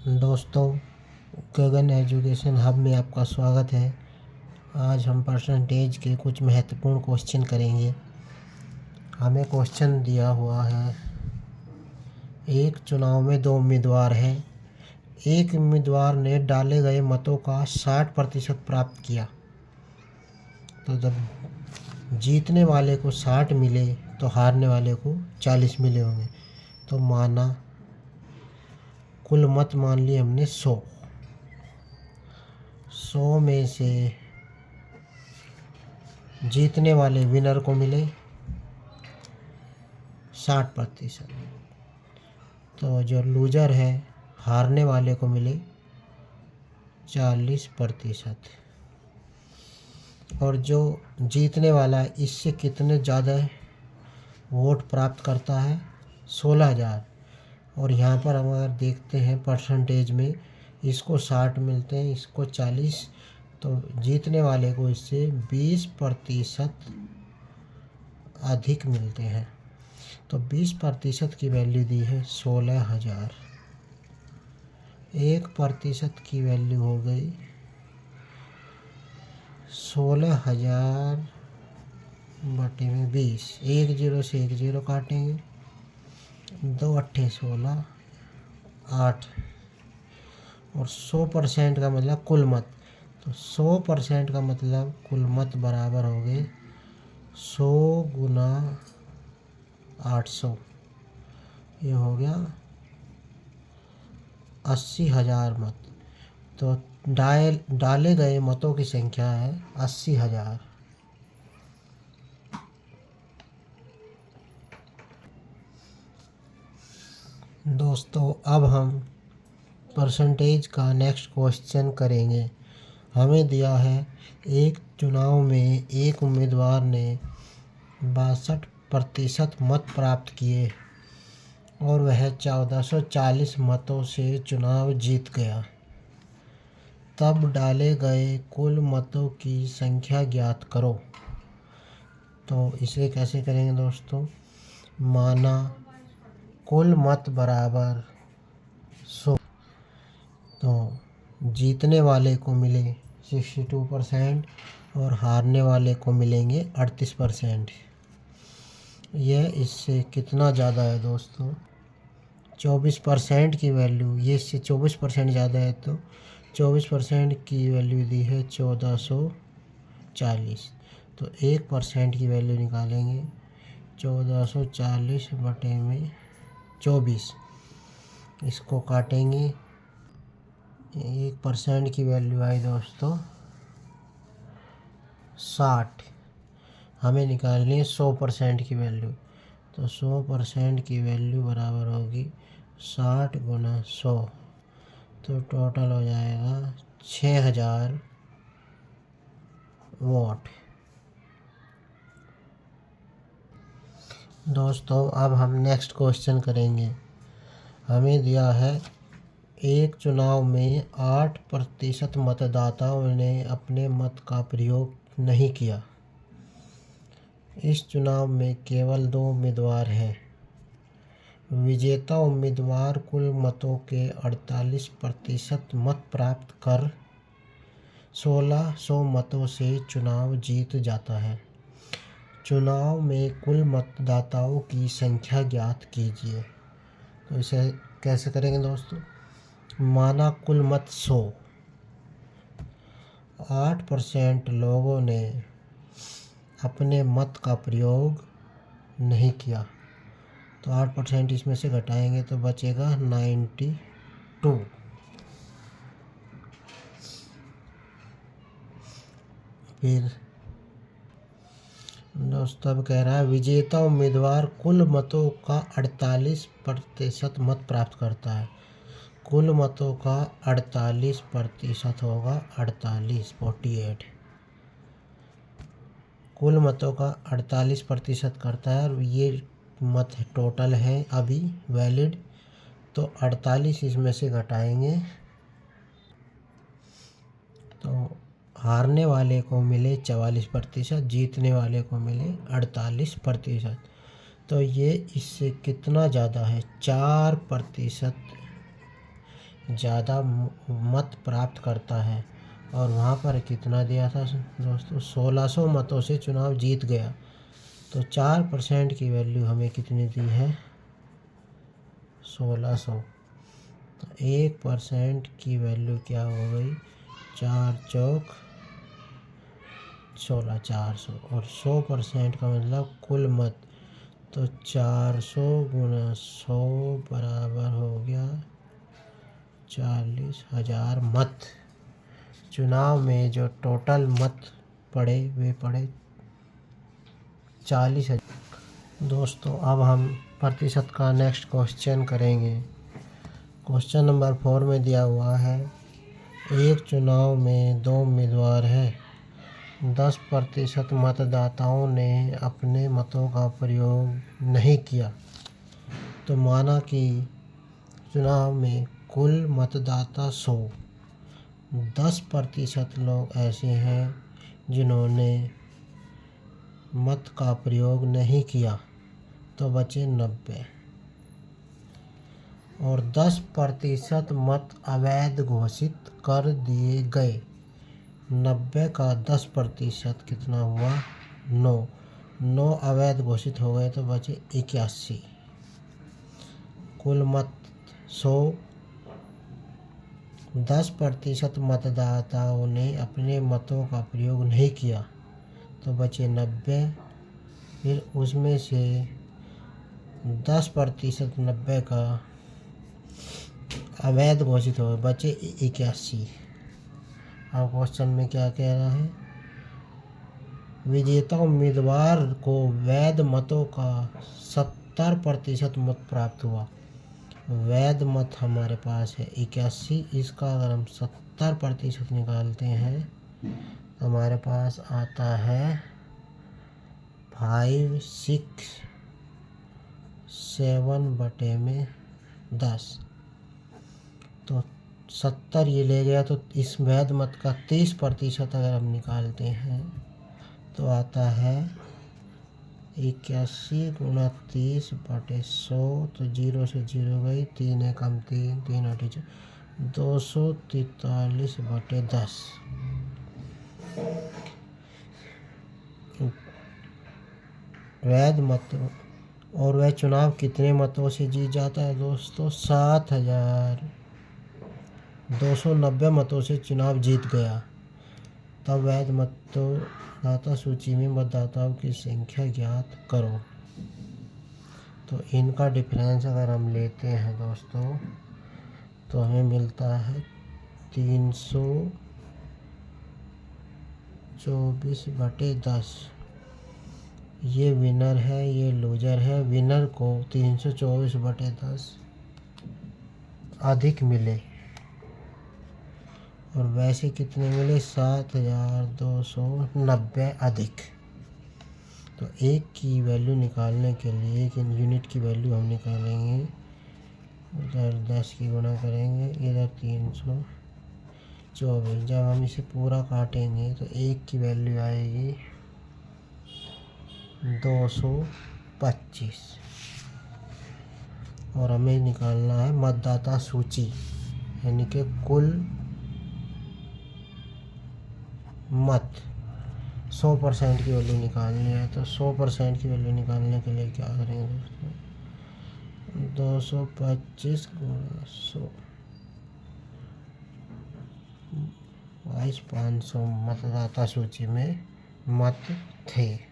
दोस्तों, गगन education hub में आपका स्वागत है। आज हम परसेंटेज के कुछ महत्वपूर्ण क्वेश्चन करेंगे। हमें क्वेश्चन दिया हुआ है, एक चुनाव में 2 उम्मीदवार हैं। एक उम्मीदवार ने डाले गए मतों का 60% प्राप्त किया। तो जब जीतने वाले को 60 मिले तो हारने वाले को 40 मिले होंगे। तो माना कुल मत मान लिए हमने 100 में से जीतने वाले विनर को मिले 60%। तो जो लूजर है हारने वाले को मिले 40%। और जो जीतने वाला है इससे कितने ज़्यादा वोट प्राप्त करता है, 16,000। और यहाँ पर हम अगर देखते हैं परसेंटेज में, इसको 60 मिलते हैं, इसको 40, तो जीतने वाले को इससे 20% अधिक मिलते हैं। तो 20% की वैल्यू दी है 16,000। 1% की वैल्यू हो गई 16,000 बटे में 20। 1 0 से 1 0 काटेंगे, 2 अट्ठे 16, 8। और 100% का मतलब कुल मत। तो 100% का मतलब कुल मत बराबर हो गए 100 गुना 800। ये हो गया 80,000 मत। तो डाले गए मतों की संख्या है 80,000। दोस्तों, अब हम परसेंटेज का नेक्स्ट क्वेश्चन करेंगे। हमें दिया है, एक चुनाव में एक उम्मीदवार ने 62% मत प्राप्त किए और वह 1440 मतों से चुनाव जीत गया। तब डाले गए कुल मतों की संख्या ज्ञात करो। तो इसे कैसे करेंगे दोस्तों? माना कुल मत बराबर 100, तो जीतने वाले को मिले 62% और हारने वाले को मिलेंगे 38%। यह इससे कितना ज़्यादा है दोस्तों? 24% की वैल्यू, ये इससे 24% ज़्यादा है, तो 24% की वैल्यू दी है 1440। तो 1% की वैल्यू निकालेंगे, 1440 बटे में 24। इसको काटेंगे, 1% की वैल्यू आई दोस्तों 60। हमें निकालनी है 100% की वैल्यू। तो 100% की वैल्यू बराबर होगी 60 गुना 100। तो टोटल हो जाएगा 6,000 वोट। दोस्तों, अब हम नेक्स्ट क्वेश्चन करेंगे। हमें दिया है, एक चुनाव में 8% मतदाताओं ने अपने मत का प्रयोग नहीं किया। इस चुनाव में केवल 2 उम्मीदवार हैं। विजेता उम्मीदवार कुल मतों के 48% मत प्राप्त कर 1600 मतों से चुनाव जीत जाता है। चुनाव में कुल मतदाताओं की संख्या ज्ञात कीजिए। तो इसे कैसे करेंगे दोस्तों? माना कुल मत 100, 8% लोगों ने अपने मत का प्रयोग नहीं किया, तो 8% इसमें से घटाएंगे तो बचेगा 92। फिर दोस्तों अब कह रहा है, विजेता उम्मीदवार कुल मतों का 48% मत प्राप्त करता है। कुल मतों का 48% होगा 48। कुल मतों का 48% करता है, और ये मत टोटल है अभी वैलिड। तो 48 इसमें से घटाएंगे तो हारने वाले को मिले 44%, जीतने वाले को मिले 48%। तो ये इससे कितना ज़्यादा है? 4% ज़्यादा मत प्राप्त करता है। और वहाँ पर कितना दिया था दोस्तों, 1600 मतों से चुनाव जीत गया। तो 4% की वैल्यू हमें कितनी दी है, 1600। तो 1% की वैल्यू क्या हो गई, 4 चौक 16, 400। और 100% का मतलब कुल मत, तो 400 गुना 100 बराबर हो गया 40,000 मत। चुनाव में जो टोटल मत पड़े वे पड़े 40,000। दोस्तों अब हम प्रतिशत का नेक्स्ट क्वेश्चन करेंगे। क्वेश्चन नंबर 4 में दिया हुआ है, एक चुनाव में 2 उम्मीदवार हैं। 10% मतदाताओं ने अपने मतों का प्रयोग नहीं किया। तो माना कि चुनाव में कुल मतदाता 100, 10% लोग ऐसे हैं जिन्होंने मत का प्रयोग नहीं किया, तो बचे 90। और 10% मत अवैध घोषित कर दिए गए। 90 का 10% कितना हुआ, 9। 9 अवैध घोषित हो गए तो बचे 81। कुल मत 100, 10% मतदाताओं ने अपने मतों का प्रयोग नहीं किया तो बचे 90। फिर उसमें से 10% 90 का अवैध घोषित हो गए, बचे 81। अब क्वेश्चन में क्या कह रहा है, विजेता उम्मीदवार को वैध मतों का 70% मत प्राप्त हुआ। वैध मत हमारे पास है 81, इसका अगर हम 70% निकालते हैं तो हमारे पास आता है 5, 6, 7/10। तो 70 ये ले गया, तो इस वैध मत का 30% अगर हम निकालते हैं तो आता है 81 गुना 30/100। तो 0 से 0 गई, 3 एकम 3, 3 आठे 243/10। वैध मत। और वह चुनाव कितने मतों से जीत जाता है दोस्तों, 7,290 मतों से चुनाव जीत गया। तब वैध मतदाता सूची में मतदाताओं की संख्या ज्ञात करो। तो इनका डिफरेंस अगर हम लेते हैं दोस्तों तो हमें मिलता है 324/10। ये विनर है, ये लूजर है। विनर को 324/10 अधिक मिले और वैसे कितने मिले, 7,290 अधिक। तो एक की वैल्यू निकालने के लिए, एक यूनिट की वैल्यू हम निकालेंगे, उधर 10 की गुणा करेंगे, इधर 324। जब हम इसे पूरा काटेंगे तो एक की वैल्यू आएगी 225। और हमें निकालना है मतदाता सूची, यानी कि कुल मत। 100% की वैल्यू निकालनी है। तो 100% की वैल्यू निकालने के लिए क्या करेंगे दोस्तों, 225 गुणा 100, 22,500 मतदाता सूची में मत थे।